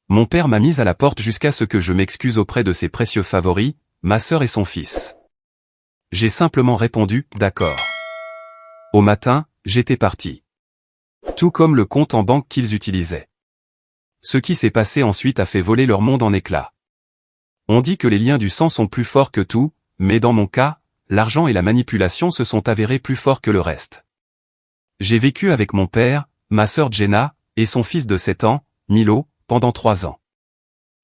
Mon père m'a mise à la porte jusqu'à ce que je m'excuse auprès de ses précieux favoris, ma sœur et son fils. J'ai simplement répondu, d'accord. Au matin, j'étais parti. Tout comme le compte en banque qu'ils utilisaient. Ce qui s'est passé ensuite a fait voler leur monde en éclats. On dit que les liens du sang sont plus forts que tout, mais dans mon cas, l'argent et la manipulation se sont avérés plus forts que le reste. J'ai vécu avec mon père, ma sœur Jenna, et son fils de 7 ans, Milo, pendant 3 ans.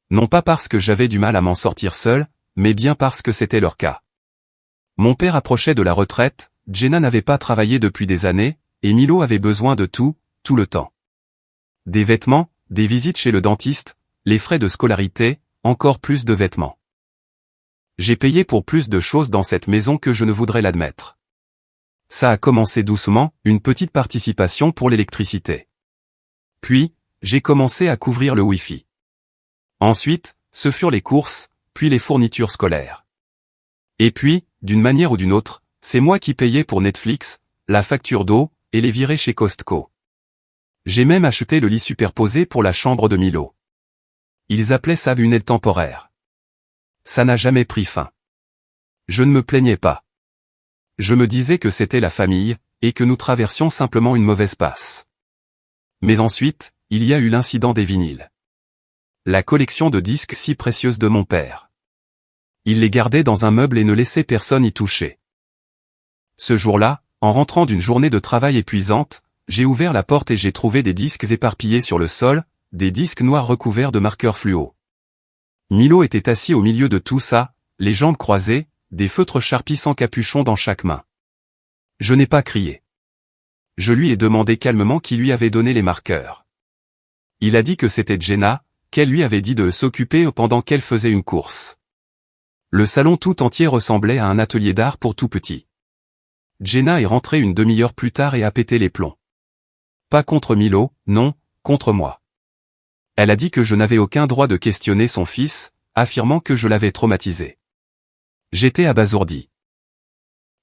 Non pas parce que j'avais du mal à m'en sortir seul, mais bien parce que c'était leur cas. Mon père approchait de la retraite, Jenna n'avait pas travaillé depuis des années, et Milo avait besoin de tout le temps. Des vêtements, des visites chez le dentiste, les frais de scolarité, encore plus de vêtements. J'ai payé pour plus de choses dans cette maison que je ne voudrais l'admettre. Ça a commencé doucement, une petite participation pour l'électricité. Puis, j'ai commencé à couvrir le Wi-Fi. Ensuite, ce furent les courses, puis les fournitures scolaires. Et puis, d'une manière ou d'une autre, c'est moi qui payais pour Netflix, la facture d'eau, et les virées chez Costco. J'ai même acheté le lit superposé pour la chambre de Milo. Ils appelaient ça une aide temporaire. Ça n'a jamais pris fin. Je ne me plaignais pas. Je me disais que c'était la famille, et que nous traversions simplement une mauvaise passe. Mais ensuite, il y a eu l'incident des vinyles. La collection de disques si précieuse de mon père. Il les gardait dans un meuble et ne laissait personne y toucher. Ce jour-là, en rentrant d'une journée de travail épuisante, j'ai ouvert la porte et j'ai trouvé des disques éparpillés sur le sol, des disques noirs recouverts de marqueurs fluo. Milo était assis au milieu de tout ça, les jambes croisées, des feutres Sharpie sans capuchon dans chaque main. Je n'ai pas crié. Je lui ai demandé calmement qui lui avait donné les marqueurs. Il a dit que c'était Jenna, qu'elle lui avait dit de s'occuper pendant qu'elle faisait une course. Le salon tout entier ressemblait à un atelier d'art pour tout petit. Jenna est rentrée une demi-heure plus tard et a pété les plombs. Pas contre Milo, non, contre moi. Elle a dit que je n'avais aucun droit de questionner son fils, affirmant que je l'avais traumatisé. J'étais abasourdi.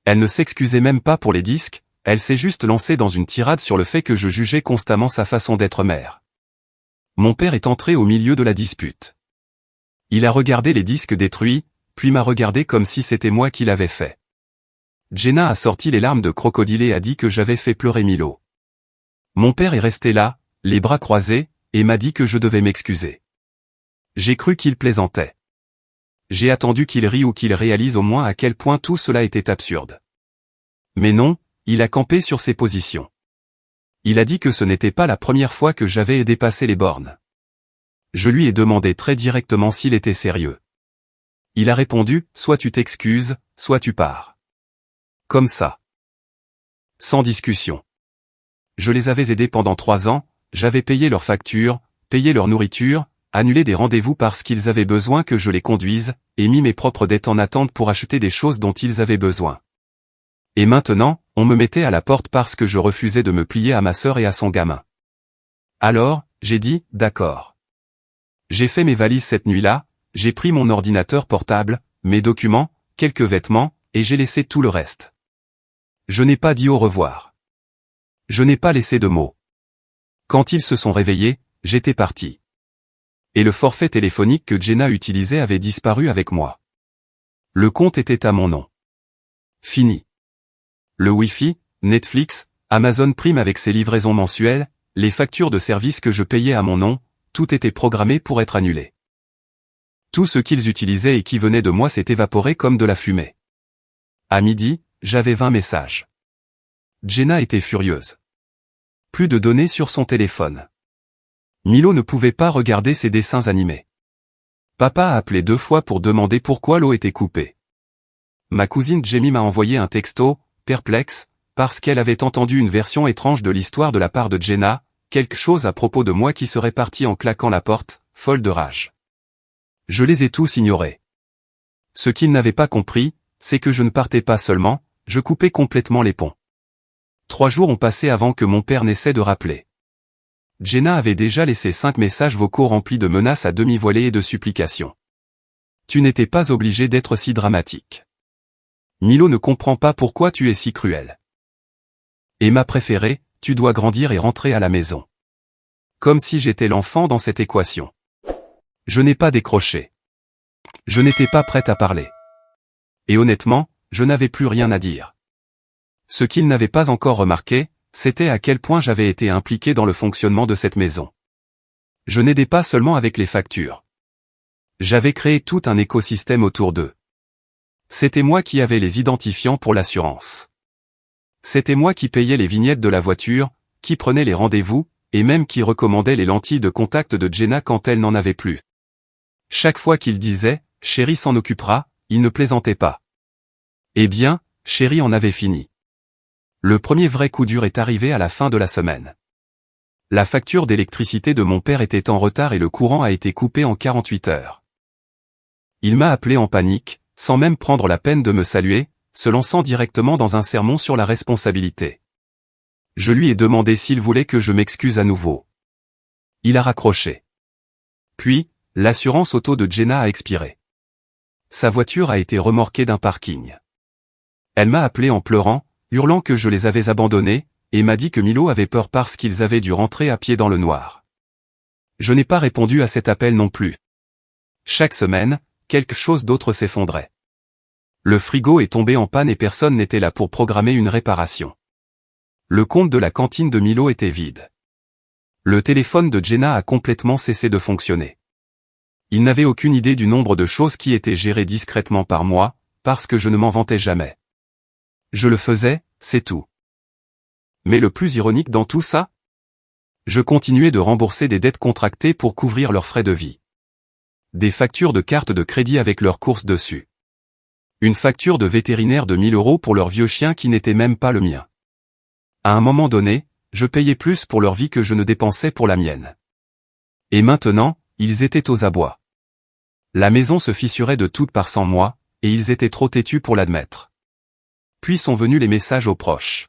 Elle ne s'excusait même pas pour les disques, elle s'est juste lancée dans une tirade sur le fait que je jugeais constamment sa façon d'être mère. Mon père est entré au milieu de la dispute. Il a regardé les disques détruits, puis m'a regardé comme si c'était moi qui l'avais fait. Jenna a sorti les larmes de crocodile et a dit que j'avais fait pleurer Milo. Mon père est resté là, les bras croisés, et m'a dit que je devais m'excuser. J'ai cru qu'il plaisantait. J'ai attendu qu'il rie ou qu'il réalise au moins à quel point tout cela était absurde. Mais non, il a campé sur ses positions. Il a dit que ce n'était pas la première fois que j'avais dépassé les bornes. Je lui ai demandé très directement s'il était sérieux. Il a répondu, soit tu t'excuses, soit tu pars. Comme ça. Sans discussion. Je les avais aidés pendant 3 ans, j'avais payé leurs factures, payé leur nourriture, annulé des rendez-vous parce qu'ils avaient besoin que je les conduise, et mis mes propres dettes en attente pour acheter des choses dont ils avaient besoin. Et maintenant, on me mettait à la porte parce que je refusais de me plier à ma sœur et à son gamin. Alors, j'ai dit, d'accord. J'ai fait mes valises cette nuit-là, j'ai pris mon ordinateur portable, mes documents, quelques vêtements, et j'ai laissé tout le reste. Je n'ai pas dit au revoir. Je n'ai pas laissé de mots. Quand ils se sont réveillés, j'étais parti. Et le forfait téléphonique que Jenna utilisait avait disparu avec moi. Le compte était à mon nom. Fini. Le Wi-Fi, Netflix, Amazon Prime avec ses livraisons mensuelles, les factures de services que je payais à mon nom, tout était programmé pour être annulé. Tout ce qu'ils utilisaient et qui venait de moi s'est évaporé comme de la fumée. À midi, j'avais 20 messages. Jenna était furieuse. Plus de données sur son téléphone. Milo ne pouvait pas regarder ses dessins animés. Papa a appelé 2 fois pour demander pourquoi l'eau était coupée. Ma cousine Jamie m'a envoyé un texto, perplexe, parce qu'elle avait entendu une version étrange de l'histoire de la part de Jenna, quelque chose à propos de moi qui serait parti en claquant la porte, folle de rage. Je les ai tous ignorés. Ce qu'ils n'avaient pas compris, c'est que je ne partais pas seulement, je coupais complètement les ponts. 3 jours ont passé avant que mon père n'essaie de rappeler. Jenna avait déjà laissé 5 messages vocaux remplis de menaces à demi-voilées et de supplications. Tu n'étais pas obligé d'être si dramatique. Milo ne comprend pas pourquoi tu es si cruel. Et ma préférée, tu dois grandir et rentrer à la maison. Comme si j'étais l'enfant dans cette équation. Je n'ai pas décroché. Je n'étais pas prête à parler. Et honnêtement, je n'avais plus rien à dire. Ce qu'il n'avait pas encore remarqué, c'était à quel point j'avais été impliqué dans le fonctionnement de cette maison. Je n'aidais pas seulement avec les factures. J'avais créé tout un écosystème autour d'eux. C'était moi qui avais les identifiants pour l'assurance. C'était moi qui payais les vignettes de la voiture, qui prenais les rendez-vous, et même qui recommandait les lentilles de contact de Jenna quand elle n'en avait plus. Chaque fois qu'il disait « Chérie s'en occupera », il ne plaisantait pas. Eh bien, Chérie en avait fini. Le premier vrai coup dur est arrivé à la fin de la semaine. La facture d'électricité de mon père était en retard et le courant a été coupé en 48 heures. Il m'a appelé en panique, sans même prendre la peine de me saluer, se lançant directement dans un sermon sur la responsabilité. Je lui ai demandé s'il voulait que je m'excuse à nouveau. Il a raccroché. Puis, l'assurance auto de Jenna a expiré. Sa voiture a été remorquée d'un parking. Elle m'a appelé en pleurant, hurlant que je les avais abandonnés, et m'a dit que Milo avait peur parce qu'ils avaient dû rentrer à pied dans le noir. Je n'ai pas répondu à cet appel non plus. Chaque semaine, quelque chose d'autre s'effondrait. Le frigo est tombé en panne et personne n'était là pour programmer une réparation. Le compte de la cantine de Milo était vide. Le téléphone de Jenna a complètement cessé de fonctionner. Il n'avait aucune idée du nombre de choses qui étaient gérées discrètement par moi, parce que je ne m'en vantais jamais. Je le faisais, c'est tout. Mais le plus ironique dans tout ça? Je continuais de rembourser des dettes contractées pour couvrir leurs frais de vie. Des factures de cartes de crédit avec leurs courses dessus. Une facture de vétérinaire de 1000 € pour leur vieux chien qui n'était même pas le mien. À un moment donné, je payais plus pour leur vie que je ne dépensais pour la mienne. Et maintenant, ils étaient aux abois. La maison se fissurait de toutes parts sans moi, et ils étaient trop têtus pour l'admettre. Puis sont venus les messages aux proches.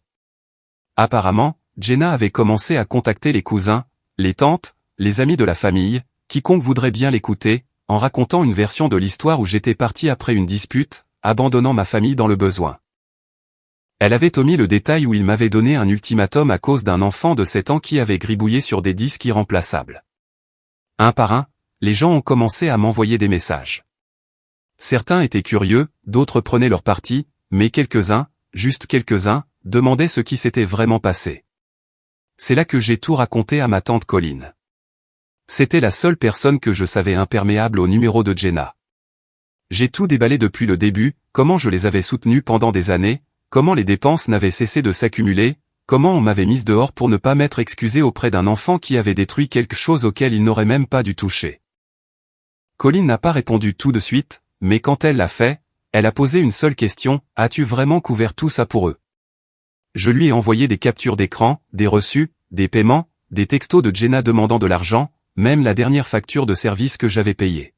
Apparemment, Jenna avait commencé à contacter les cousins, les tantes, les amis de la famille, quiconque voudrait bien l'écouter, en racontant une version de l'histoire où j'étais parti après une dispute, abandonnant ma famille dans le besoin. Elle avait omis le détail où il m'avait donné un ultimatum à cause d'un enfant de 7 ans qui avait gribouillé sur des disques irremplaçables. Un par un, les gens ont commencé à m'envoyer des messages. Certains étaient curieux, d'autres prenaient leur parti, mais quelques-uns, juste quelques-uns, demandaient ce qui s'était vraiment passé. C'est là que j'ai tout raconté à ma tante Colline. C'était la seule personne que je savais imperméable au numéro de Jenna. J'ai tout déballé depuis le début, comment je les avais soutenus pendant des années, comment les dépenses n'avaient cessé de s'accumuler, comment on m'avait mise dehors pour ne pas m'être excusé auprès d'un enfant qui avait détruit quelque chose auquel il n'aurait même pas dû toucher. Colline n'a pas répondu tout de suite, mais quand elle l'a fait, elle a posé une seule question, as-tu vraiment couvert tout ça pour eux? Je lui ai envoyé des captures d'écran, des reçus, des paiements, des textos de Jenna demandant de l'argent, même la dernière facture de service que j'avais payée.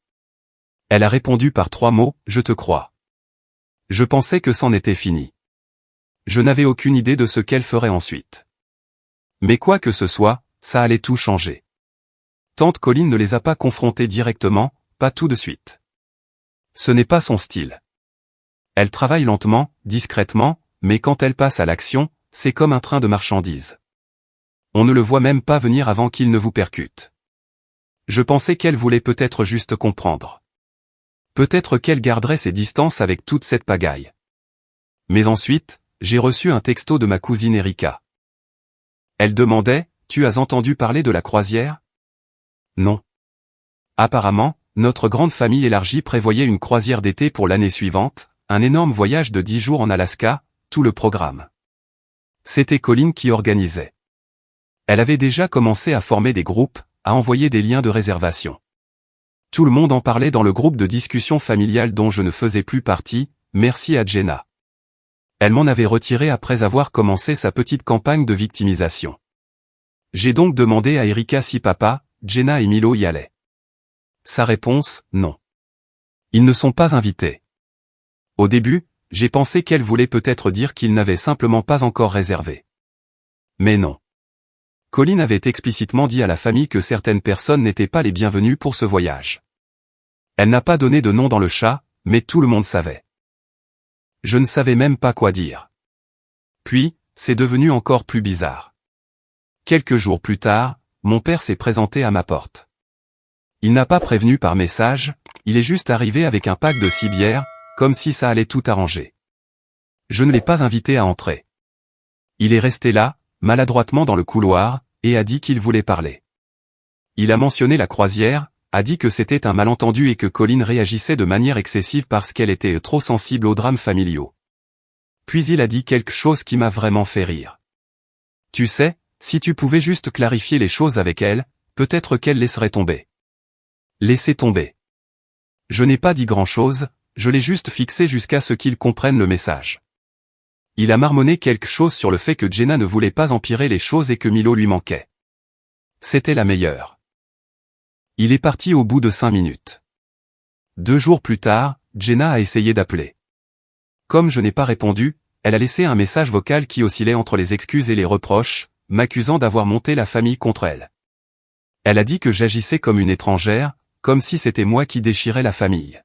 Elle a répondu par 3 mots, je te crois. Je pensais que c'en était fini. Je n'avais aucune idée de ce qu'elle ferait ensuite. Mais quoi que ce soit, ça allait tout changer. Tante Colline ne les a pas confrontés directement, pas tout de suite. Ce n'est pas son style. Elle travaille lentement, discrètement, mais quand elle passe à l'action, c'est comme un train de marchandises. On ne le voit même pas venir avant qu'il ne vous percute. Je pensais qu'elle voulait peut-être juste comprendre. Peut-être qu'elle garderait ses distances avec toute cette pagaille. Mais ensuite, j'ai reçu un texto de ma cousine Erika. Elle demandait, tu as entendu parler de la croisière? Non. Apparemment, notre grande famille élargie prévoyait une croisière d'été pour l'année suivante, un énorme voyage de 10 jours en Alaska, tout le programme. C'était Colline qui organisait. Elle avait déjà commencé à former des groupes, à envoyer des liens de réservation. Tout le monde en parlait dans le groupe de discussion familiale dont je ne faisais plus partie, merci à Jenna. Elle m'en avait retiré après avoir commencé sa petite campagne de victimisation. J'ai donc demandé à Erika si papa, Jenna et Milo y allaient. Sa réponse, non. Ils ne sont pas invités. Au début, j'ai pensé qu'elle voulait peut-être dire qu'ils n'avaient simplement pas encore réservé. Mais non. Colline avait explicitement dit à la famille que certaines personnes n'étaient pas les bienvenues pour ce voyage. Elle n'a pas donné de nom dans le chat, mais tout le monde savait. Je ne savais même pas quoi dire. Puis, c'est devenu encore plus bizarre. Quelques jours plus tard, mon père s'est présenté à ma porte. Il n'a pas prévenu par message, il est juste arrivé avec un pack de 6 bières, comme si ça allait tout arranger. Je ne l'ai pas invité à entrer. Il est resté là, maladroitement dans le couloir, et a dit qu'il voulait parler. Il a mentionné la croisière, a dit que c'était un malentendu et que Colin réagissait de manière excessive parce qu'elle était trop sensible aux drames familiaux. Puis il a dit quelque chose qui m'a vraiment fait rire. Tu sais, si tu pouvais juste clarifier les choses avec elle, peut-être qu'elle laisserait tomber. Laisser tomber. Je n'ai pas dit grand-chose, je l'ai juste fixé jusqu'à ce qu'il comprenne le message. Il a marmonné quelque chose sur le fait que Jenna ne voulait pas empirer les choses et que Milo lui manquait. C'était la meilleure. Il est parti au bout de 5 minutes. 2 jours plus tard, Jenna a essayé d'appeler. Comme je n'ai pas répondu, elle a laissé un message vocal qui oscillait entre les excuses et les reproches, m'accusant d'avoir monté la famille contre elle. Elle a dit que j'agissais comme une étrangère, comme si c'était moi qui déchirais la famille.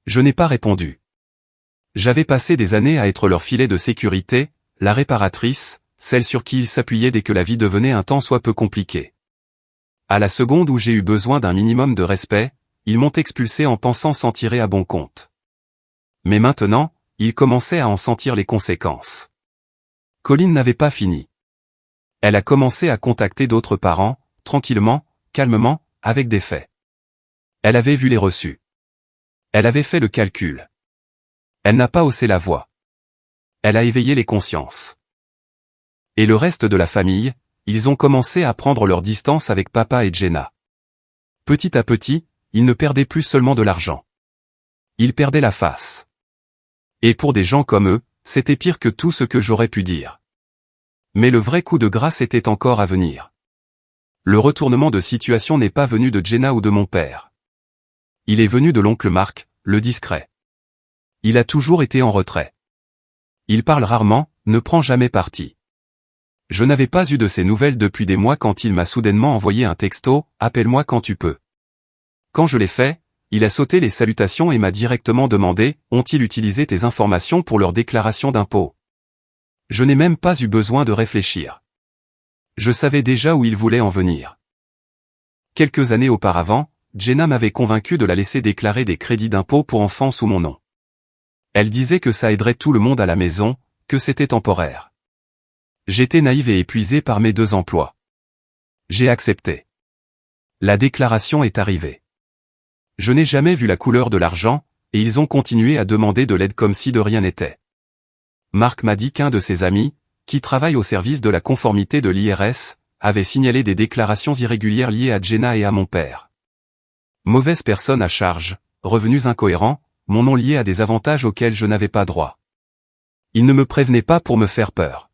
Je n'ai pas répondu. J'avais passé des années à être leur filet de sécurité, la réparatrice, celle sur qui ils s'appuyaient dès que la vie devenait un tant soit peu compliquée. À la seconde où j'ai eu besoin d'un minimum de respect, ils m'ont expulsé en pensant s'en tirer à bon compte. Mais maintenant, ils commençaient à en sentir les conséquences. Colin n'avait pas fini. Elle a commencé à contacter d'autres parents, tranquillement, calmement, avec des faits. Elle avait vu les reçus. Elle avait fait le calcul. Elle n'a pas haussé la voix. Elle a éveillé les consciences. Et le reste de la famille, ils ont commencé à prendre leur distance avec papa et Jenna. Petit à petit, ils ne perdaient plus seulement de l'argent. Ils perdaient la face. Et pour des gens comme eux, c'était pire que tout ce que j'aurais pu dire. Mais le vrai coup de grâce était encore à venir. Le retournement de situation n'est pas venu de Jenna ou de mon père. Il est venu de l'oncle Marc, le discret. Il a toujours été en retrait. Il parle rarement, ne prend jamais parti. Je n'avais pas eu de ses nouvelles depuis des mois quand il m'a soudainement envoyé un texto, « Appelle-moi quand tu peux ». Quand je l'ai fait, il a sauté les salutations et m'a directement demandé, « Ont-ils utilisé tes informations pour leur déclaration d'impôt ?» Je n'ai même pas eu besoin de réfléchir. Je savais déjà où il voulait en venir. Quelques années auparavant, Jenna m'avait convaincu de la laisser déclarer des crédits d'impôt pour enfants sous mon nom. Elle disait que ça aiderait tout le monde à la maison, que c'était temporaire. J'étais naïve et épuisé par mes 2 emplois. J'ai accepté. La déclaration est arrivée. Je n'ai jamais vu la couleur de l'argent, et ils ont continué à demander de l'aide comme si de rien n'était. Marc m'a dit qu'un de ses amis, qui travaille au service de la conformité de l'IRS, avait signalé des déclarations irrégulières liées à Jenna et à mon père. Mauvaise personne à charge, revenus incohérents, mon nom lié à des avantages auxquels je n'avais pas droit. Il ne me prévenait pas pour me faire peur.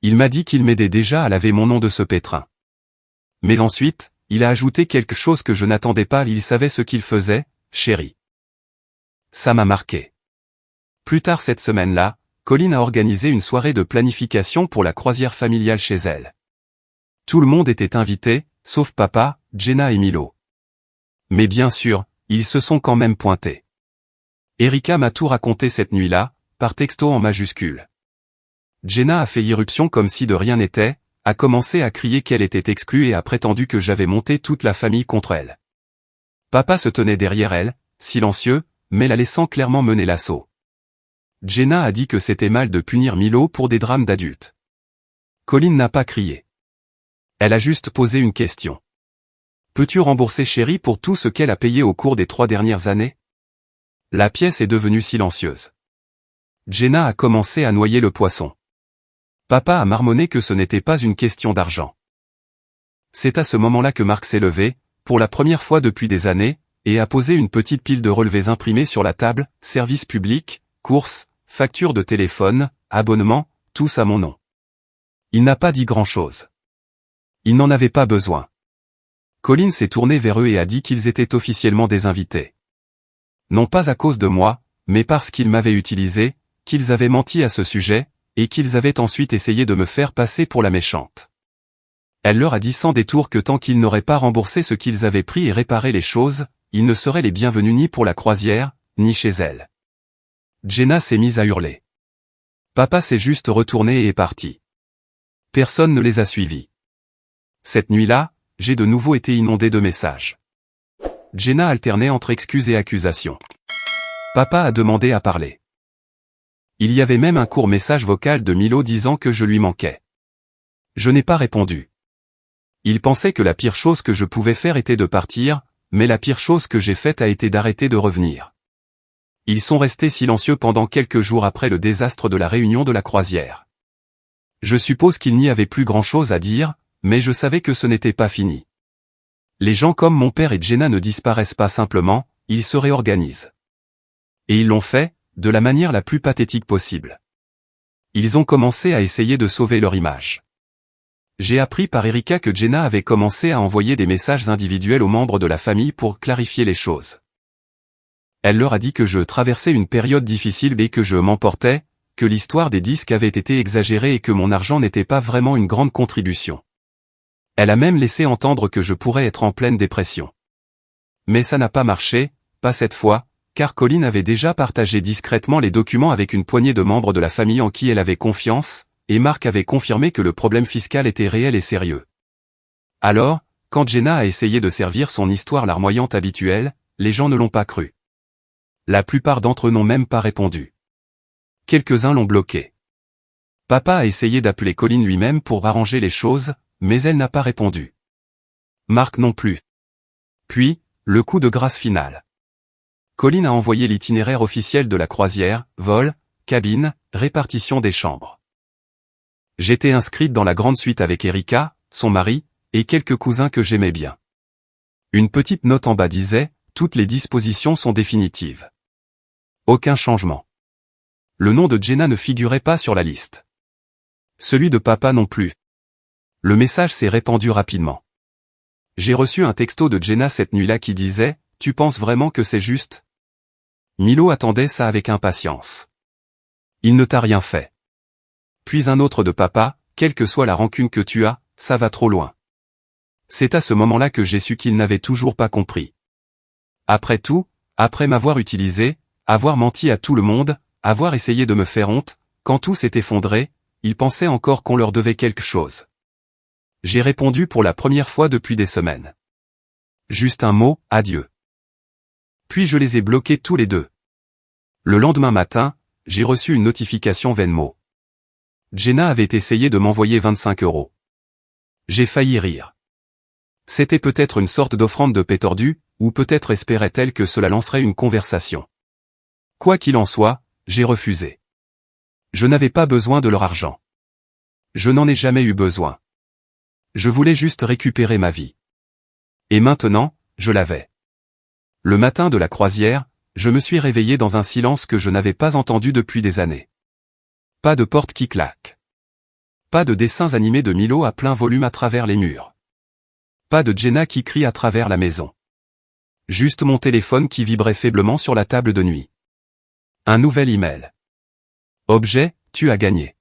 Il m'a dit qu'il m'aidait déjà à laver mon nom de ce pétrin. Mais ensuite, il a ajouté quelque chose que je n'attendais pas, il savait ce qu'il faisait, chérie. Ça m'a marqué. Plus tard cette semaine-là, Colin a organisé une soirée de planification pour la croisière familiale chez elle. Tout le monde était invité, sauf papa, Jenna et Milo. Mais bien sûr, ils se sont quand même pointés. Erika m'a tout raconté cette nuit-là, par texto en majuscule. Jenna a fait irruption comme si de rien n'était, a commencé à crier qu'elle était exclue et a prétendu que j'avais monté toute la famille contre elle. Papa se tenait derrière elle, silencieux, mais la laissant clairement mener l'assaut. Jenna a dit que c'était mal de punir Milo pour des drames d'adultes. Colin n'a pas crié. Elle a juste posé une question. Peux-tu rembourser chérie pour tout ce qu'elle a payé au cours des 3 dernières années? La pièce est devenue silencieuse. Jenna a commencé à noyer le poisson. Papa a marmonné que ce n'était pas une question d'argent. C'est à ce moment-là que Marc s'est levé, pour la première fois depuis des années, et a posé une petite pile de relevés imprimés sur la table, service public, courses, factures de téléphone, abonnements, tous à mon nom. Il n'a pas dit grand-chose. Il n'en avait pas besoin. Colin s'est tourné vers eux et a dit qu'ils étaient officiellement des invités. Non pas à cause de moi, mais parce qu'ils m'avaient utilisé, qu'ils avaient menti à ce sujet, et qu'ils avaient ensuite essayé de me faire passer pour la méchante. Elle leur a dit sans détour que tant qu'ils n'auraient pas remboursé ce qu'ils avaient pris et réparé les choses, ils ne seraient les bienvenus ni pour la croisière, ni chez elle. Jenna s'est mise à hurler. Papa s'est juste retourné et est parti. Personne ne les a suivis. Cette nuit-là, j'ai de nouveau été inondé de messages. Jenna alternait entre excuses et accusations. Papa a demandé à parler. Il y avait même un court message vocal de Milo disant que je lui manquais. Je n'ai pas répondu. Il pensait que la pire chose que je pouvais faire était de partir, mais la pire chose que j'ai faite a été d'arrêter de revenir. Ils sont restés silencieux pendant quelques jours après le désastre de la réunion de la croisière. Je suppose qu'il n'y avait plus grand-chose à dire, mais je savais que ce n'était pas fini. Les gens comme mon père et Jenna ne disparaissent pas simplement, ils se réorganisent. Et ils l'ont fait, de la manière la plus pathétique possible. Ils ont commencé à essayer de sauver leur image. J'ai appris par Erika que Jenna avait commencé à envoyer des messages individuels aux membres de la famille pour clarifier les choses. Elle leur a dit que je traversais une période difficile et que je m'emportais, que l'histoire des disques avait été exagérée et que mon argent n'était pas vraiment une grande contribution. Elle a même laissé entendre que je pourrais être en pleine dépression. Mais ça n'a pas marché, pas cette fois, car Colin avait déjà partagé discrètement les documents avec une poignée de membres de la famille en qui elle avait confiance, et Mark avait confirmé que le problème fiscal était réel et sérieux. Alors, quand Jenna a essayé de servir son histoire larmoyante habituelle, les gens ne l'ont pas cru. La plupart d'entre eux n'ont même pas répondu. Quelques-uns l'ont bloqué. Papa a essayé d'appeler Colin lui-même pour arranger les choses, mais elle n'a pas répondu. Mark non plus. Puis, le coup de grâce final. Colin a envoyé l'itinéraire officiel de la croisière, vol, cabine, répartition des chambres. J'étais inscrite dans la grande suite avec Erika, son mari, et quelques cousins que j'aimais bien. Une petite note en bas disait, toutes les dispositions sont définitives. Aucun changement. Le nom de Jenna ne figurait pas sur la liste. Celui de papa non plus. Le message s'est répandu rapidement. J'ai reçu un texto de Jenna cette nuit-là qui disait, « Tu penses vraiment que c'est juste ?» Milo attendait ça avec impatience. Il ne t'a rien fait. Puis un autre de papa, « Quelle que soit la rancune que tu as, ça va trop loin. » C'est à ce moment-là que j'ai su qu'il n'avait toujours pas compris. Après tout, après m'avoir utilisé, avoir menti à tout le monde, avoir essayé de me faire honte, quand tout s'est effondré, il pensait encore qu'on leur devait quelque chose. J'ai répondu pour la première fois depuis des semaines. Juste un mot, adieu. Puis je les ai bloqués tous les deux. Le lendemain matin, j'ai reçu une notification Venmo. Jenna avait essayé de m'envoyer 25 €. J'ai failli rire. C'était peut-être une sorte d'offrande de paix tordue, ou peut-être espérait-elle que cela lancerait une conversation. Quoi qu'il en soit, j'ai refusé. Je n'avais pas besoin de leur argent. Je n'en ai jamais eu besoin. Je voulais juste récupérer ma vie. Et maintenant, je l'avais. Le matin de la croisière, je me suis réveillé dans un silence que je n'avais pas entendu depuis des années. Pas de porte qui claque. Pas de dessins animés de Milo à plein volume à travers les murs. Pas de Jenna qui crie à travers la maison. Juste mon téléphone qui vibrait faiblement sur la table de nuit. Un nouvel email. Objet, tu as gagné.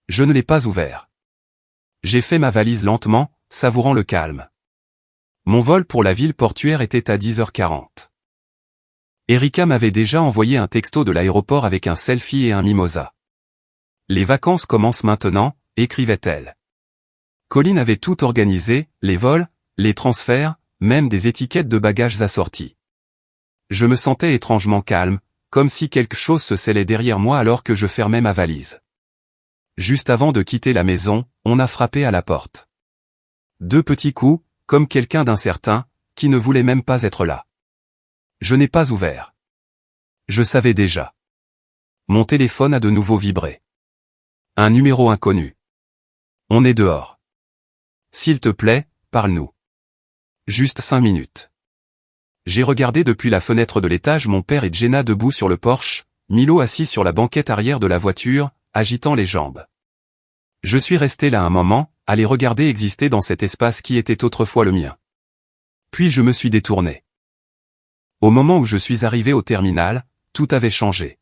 Je ne l'ai pas ouvert. J'ai fait ma valise lentement, savourant le calme. Mon vol pour la ville portuaire était à 10h40. Erika m'avait déjà envoyé un texto de l'aéroport avec un selfie et un mimosa. Les vacances commencent maintenant, écrivait-elle. Colin avait tout organisé, les vols, les transferts, même des étiquettes de bagages assorties. Je me sentais étrangement calme, comme si quelque chose se scellait derrière moi alors que je fermais ma valise. Juste avant de quitter la maison, on a frappé à la porte. 2 petits coups, comme quelqu'un d'incertain, qui ne voulait même pas être là. Je n'ai pas ouvert. Je savais déjà. Mon téléphone a de nouveau vibré. Un numéro inconnu. On est dehors. S'il te plaît, parle-nous. Juste 5 minutes. J'ai regardé depuis la fenêtre de l'étage mon père et Jenna debout sur le porche, Milo assis sur la banquette arrière de la voiture, agitant les jambes. Je suis resté là un moment, à les regarder exister dans cet espace qui était autrefois le mien. Puis je me suis détourné. Au moment où je suis arrivé au terminal, tout avait changé.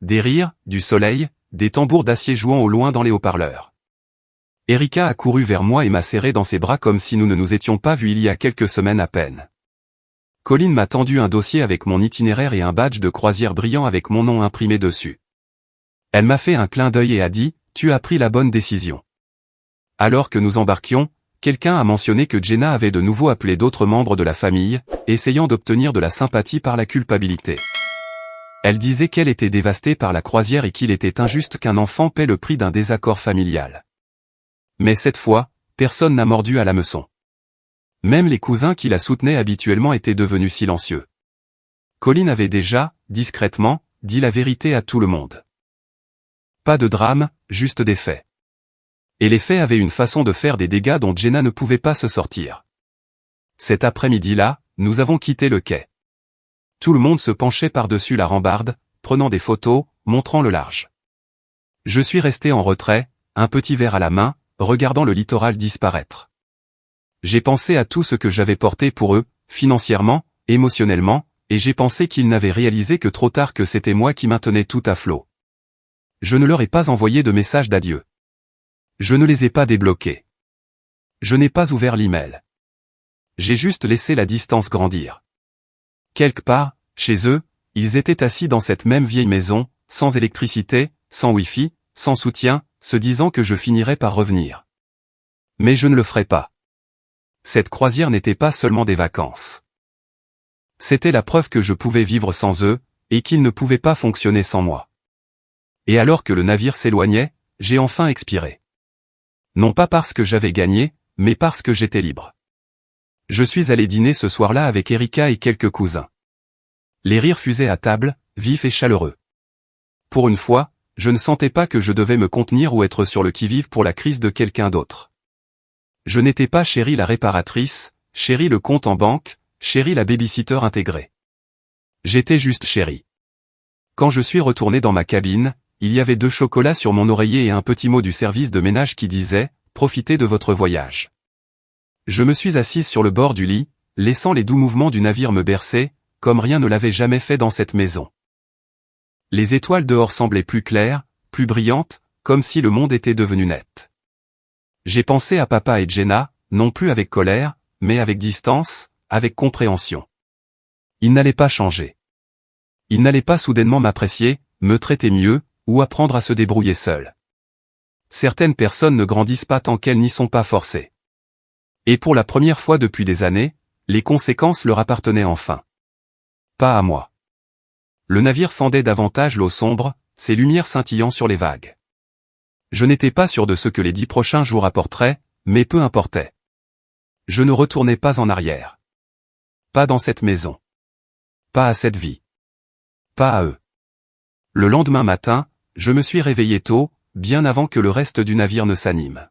Des rires, du soleil, des tambours d'acier jouant au loin dans les haut-parleurs. Erika a couru vers moi et m'a serré dans ses bras comme si nous ne nous étions pas vus il y a quelques semaines à peine. Colin m'a tendu un dossier avec mon itinéraire et un badge de croisière brillant avec mon nom imprimé dessus. Elle m'a fait un clin d'œil et a dit, « Tu as pris la bonne décision. » Alors que nous embarquions, quelqu'un a mentionné que Jenna avait de nouveau appelé d'autres membres de la famille, essayant d'obtenir de la sympathie par la culpabilité. Elle disait qu'elle était dévastée par la croisière et qu'il était injuste qu'un enfant paie le prix d'un désaccord familial. Mais cette fois, personne n'a mordu à l'hameçon. Même les cousins qui la soutenaient habituellement étaient devenus silencieux. Colin avait déjà, discrètement, dit la vérité à tout le monde. Pas de drame, juste des faits. Et les faits avaient une façon de faire des dégâts dont Jenna ne pouvait pas se sortir. Cet après-midi-là, nous avons quitté le quai. Tout le monde se penchait par-dessus la rambarde, prenant des photos, montrant le large. Je suis resté en retrait, un petit verre à la main, regardant le littoral disparaître. J'ai pensé à tout ce que j'avais porté pour eux, financièrement, émotionnellement, et j'ai pensé qu'ils n'avaient réalisé que trop tard que c'était moi qui maintenais tout à flot. Je ne leur ai pas envoyé de message d'adieu. Je ne les ai pas débloqués. Je n'ai pas ouvert l'email. J'ai juste laissé la distance grandir. Quelque part, chez eux, ils étaient assis dans cette même vieille maison, sans électricité, sans Wi-Fi, sans soutien, se disant que je finirais par revenir. Mais je ne le ferai pas. Cette croisière n'était pas seulement des vacances. C'était la preuve que je pouvais vivre sans eux, et qu'ils ne pouvaient pas fonctionner sans moi. Et alors que le navire s'éloignait, j'ai enfin expiré. Non pas parce que j'avais gagné, mais parce que j'étais libre. Je suis allé dîner ce soir-là avec Erika et quelques cousins. Les rires fusaient à table, vifs et chaleureux. Pour une fois, je ne sentais pas que je devais me contenir ou être sur le qui-vive pour la crise de quelqu'un d'autre. Je n'étais pas Chérie la réparatrice, Chérie le compte en banque, Chérie la babysitter intégrée. J'étais juste Chérie. Quand je suis retourné dans ma cabine, il y avait 2 chocolats sur mon oreiller et un petit mot du service de ménage qui disait « Profitez de votre voyage ». Je me suis assise sur le bord du lit, laissant les doux mouvements du navire me bercer, comme rien ne l'avait jamais fait dans cette maison. Les étoiles dehors semblaient plus claires, plus brillantes, comme si le monde était devenu net. J'ai pensé à papa et Jenna, non plus avec colère, mais avec distance, avec compréhension. Ils n'allaient pas changer. Ils n'allaient pas soudainement m'apprécier, me traiter mieux, ou apprendre à se débrouiller seuls. Certaines personnes ne grandissent pas tant qu'elles n'y sont pas forcées. Et pour la première fois depuis des années, les conséquences leur appartenaient enfin. Pas à moi. Le navire fendait davantage l'eau sombre, ses lumières scintillant sur les vagues. Je n'étais pas sûr de ce que les 10 prochains jours apporteraient, mais peu importait. Je ne retournais pas en arrière. Pas dans cette maison. Pas à cette vie. Pas à eux. Le lendemain matin, je me suis réveillé tôt, bien avant que le reste du navire ne s'anime.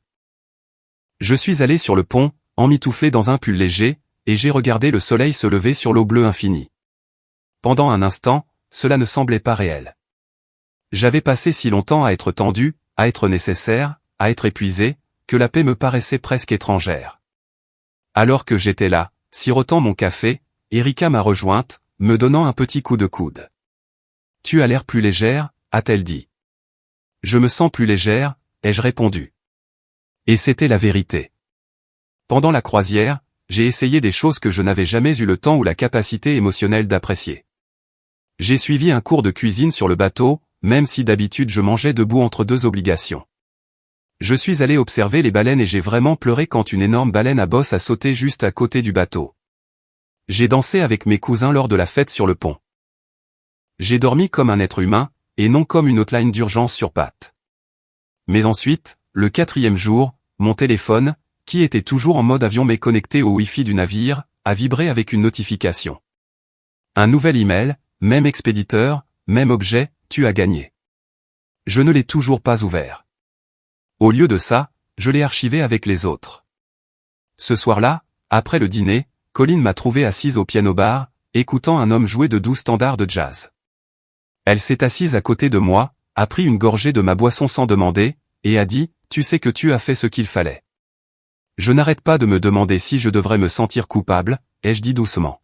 Je suis allé sur le pont, emmitouflé dans un pull léger, et j'ai regardé le soleil se lever sur l'eau bleue infinie. Pendant un instant, cela ne semblait pas réel. J'avais passé si longtemps à être tendu, à être nécessaire, à être épuisé, que la paix me paraissait presque étrangère. Alors que j'étais là, sirotant mon café, Erika m'a rejointe, me donnant un petit coup de coude. « Tu as l'air plus légère », a-t-elle dit. « Je me sens plus légère », ai-je répondu. Et c'était la vérité. Pendant la croisière, j'ai essayé des choses que je n'avais jamais eu le temps ou la capacité émotionnelle d'apprécier. J'ai suivi un cours de cuisine sur le bateau, même si d'habitude je mangeais debout entre 2 obligations. Je suis allé observer les baleines et j'ai vraiment pleuré quand une énorme baleine à bosse a sauté juste à côté du bateau. J'ai dansé avec mes cousins lors de la fête sur le pont. J'ai dormi comme un être humain, et non comme une hotline d'urgence sur pattes. Mais ensuite, le 4e jour, mon téléphone, qui était toujours en mode avion mais connecté au Wi-Fi du navire, a vibré avec une notification. Un nouvel email, même expéditeur, même objet, tu as gagné. Je ne l'ai toujours pas ouvert. Au lieu de ça, je l'ai archivé avec les autres. Ce soir-là, après le dîner, Colin m'a trouvé assise au piano-bar, écoutant un homme jouer de doux standards de jazz. Elle s'est assise à côté de moi, a pris une gorgée de ma boisson sans demander, et a dit, « Tu sais que tu as fait ce qu'il fallait. » Je n'arrête pas de me demander si je devrais me sentir coupable, ai-je dit doucement.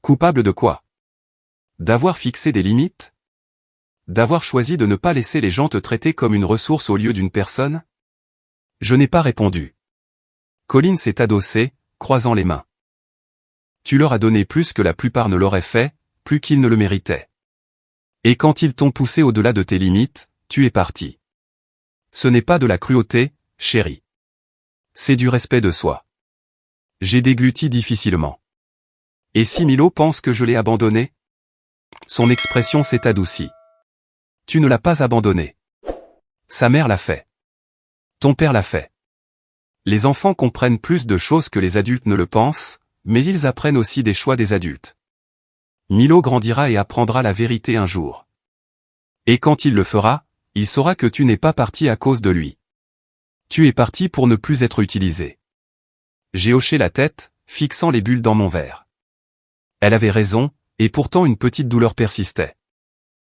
Coupable de quoi? D'avoir fixé des limites? D'avoir choisi de ne pas laisser les gens te traiter comme une ressource au lieu d'une personne? Je n'ai pas répondu. Colin s'est adossé, croisant les mains. Tu leur as donné plus que la plupart ne l'auraient fait, plus qu'ils ne le méritaient. Et quand ils t'ont poussé au-delà de tes limites, tu es parti. Ce n'est pas de la cruauté, chérie. C'est du respect de soi. J'ai dégluti difficilement. Et si Milo pense que je l'ai abandonné? Son expression s'est adoucie. Tu ne l'as pas abandonné. Sa mère l'a fait. Ton père l'a fait. Les enfants comprennent plus de choses que les adultes ne le pensent, mais ils apprennent aussi des choix des adultes. Milo grandira et apprendra la vérité un jour. Et quand il le fera, il saura que tu n'es pas parti à cause de lui. Tu es parti pour ne plus être utilisé. J'ai hoché la tête, fixant les bulles dans mon verre. Elle avait raison, et pourtant une petite douleur persistait.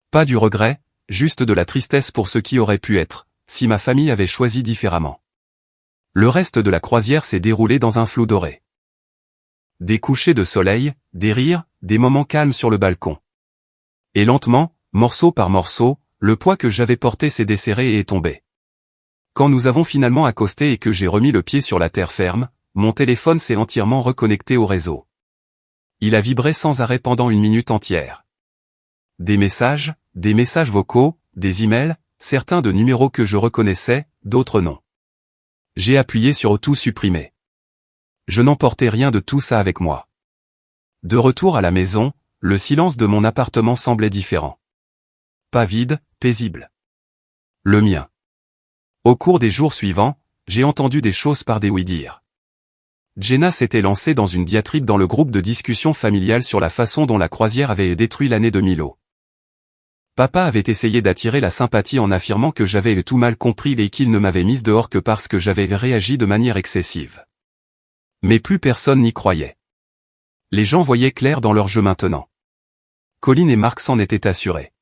Pas du regret, juste de la tristesse pour ce qui aurait pu être, si ma famille avait choisi différemment. Le reste de la croisière s'est déroulé dans un flou doré. Des couchers de soleil, des rires, des moments calmes sur le balcon. Et lentement, morceau par morceau, le poids que j'avais porté s'est desserré et est tombé. Quand nous avons finalement accosté et que j'ai remis le pied sur la terre ferme, mon téléphone s'est entièrement reconnecté au réseau. Il a vibré sans arrêt pendant une minute entière. Des messages vocaux, des emails, certains de numéros que je reconnaissais, d'autres non. J'ai appuyé sur tout supprimer. Je n'emportais rien de tout ça avec moi. De retour à la maison, le silence de mon appartement semblait différent. Pas vide, paisible. Le mien. Au cours des jours suivants, j'ai entendu des choses par des oui-dire. Jenna s'était lancée dans une diatribe dans le groupe de discussion familiale sur la façon dont la croisière avait détruit l'année de Milo. Papa avait essayé d'attirer la sympathie en affirmant que j'avais tout mal compris et qu'il ne m'avait mise dehors que parce que j'avais réagi de manière excessive. Mais plus personne n'y croyait. Les gens voyaient clair dans leur jeu maintenant. Colin et Mark s'en étaient assurés.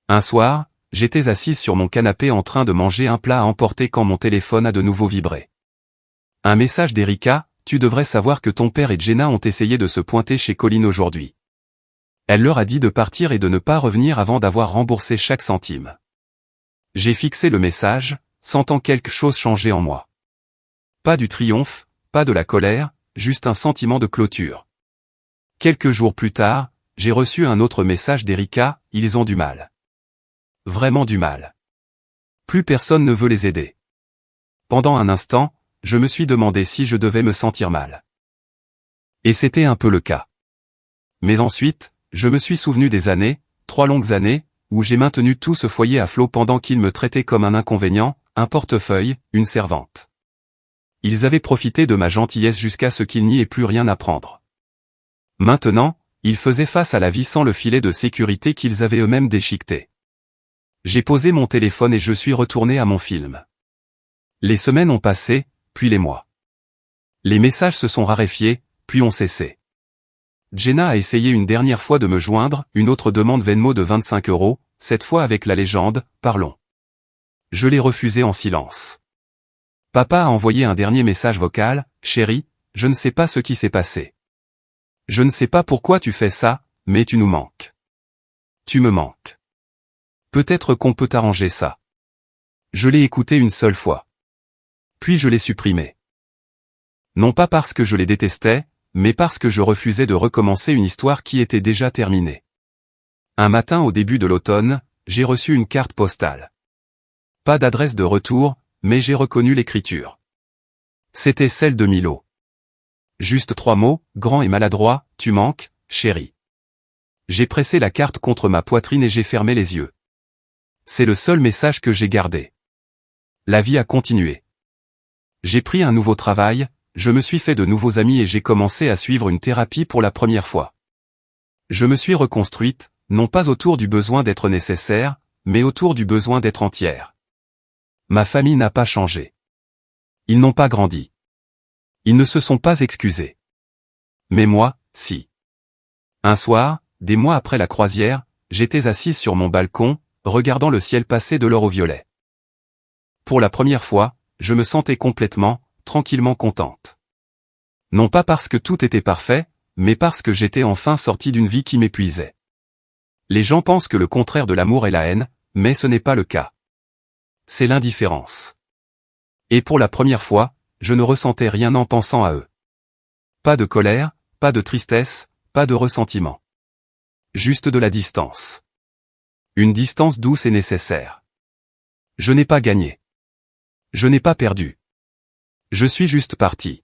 Un soir, j'étais assise sur mon canapé en train de manger un plat à emporter quand mon téléphone a de nouveau vibré. Un message d'Erika: tu devrais savoir que ton père et Jenna ont essayé de se pointer chez Colin aujourd'hui. Elle leur a dit de partir et de ne pas revenir avant d'avoir remboursé chaque centime. J'ai fixé le message, sentant quelque chose changer en moi. Pas du triomphe, pas de la colère, juste un sentiment de clôture. Quelques jours plus tard, j'ai reçu un autre message d'Erika: ils ont du mal. Vraiment du mal. Plus personne ne veut les aider. Pendant un instant, je me suis demandé si je devais me sentir mal. Et c'était un peu le cas. Mais ensuite, je me suis souvenu des années, 3 longues années, où j'ai maintenu tout ce foyer à flot pendant qu'ils me traitaient comme un inconvénient, un portefeuille, une servante. Ils avaient profité de ma gentillesse jusqu'à ce qu'il n'y ait plus rien à prendre. Maintenant, ils faisaient face à la vie sans le filet de sécurité qu'ils avaient eux-mêmes déchiqueté. J'ai posé mon téléphone et je suis retourné à mon film. Les semaines ont passé, puis les mois. Les messages se sont raréfiés, puis ont cessé. Jenna a essayé une dernière fois de me joindre, une autre demande Venmo de 25 €, cette fois avec la légende « Parlons ». Je l'ai refusé en silence. Papa a envoyé un dernier message vocal: « Chérie, je ne sais pas ce qui s'est passé. Je ne sais pas pourquoi tu fais ça, mais tu nous manques. Tu me manques. Peut-être qu'on peut arranger ça. » Je l'ai écouté une seule fois. Puis je l'ai supprimé. Non pas parce que je les détestais, mais parce que je refusais de recommencer une histoire qui était déjà terminée. Un matin au début de l'automne, j'ai reçu une carte postale. Pas d'adresse de retour, mais j'ai reconnu l'écriture. C'était celle de Milo. Juste 3 mots, grands et maladroits: tu manques, chérie. J'ai pressé la carte contre ma poitrine et j'ai fermé les yeux. C'est le seul message que j'ai gardé. La vie a continué. J'ai pris un nouveau travail, je me suis fait de nouveaux amis et j'ai commencé à suivre une thérapie pour la première fois. Je me suis reconstruite, non pas autour du besoin d'être nécessaire, mais autour du besoin d'être entière. Ma famille n'a pas changé. Ils n'ont pas grandi. Ils ne se sont pas excusés. Mais moi, si. Un soir, des mois après la croisière, j'étais assise sur mon balcon, regardant le ciel passer de l'or au violet. Pour la première fois, je me sentais complètement, tranquillement contente. Non pas parce que tout était parfait, mais parce que j'étais enfin sorti d'une vie qui m'épuisait. Les gens pensent que le contraire de l'amour est la haine, mais ce n'est pas le cas. C'est l'indifférence. Et pour la première fois, je ne ressentais rien en pensant à eux. Pas de colère, pas de tristesse, pas de ressentiment. Juste de la distance. Une distance douce et nécessaire. Je n'ai pas gagné. Je n'ai pas perdu. Je suis juste parti.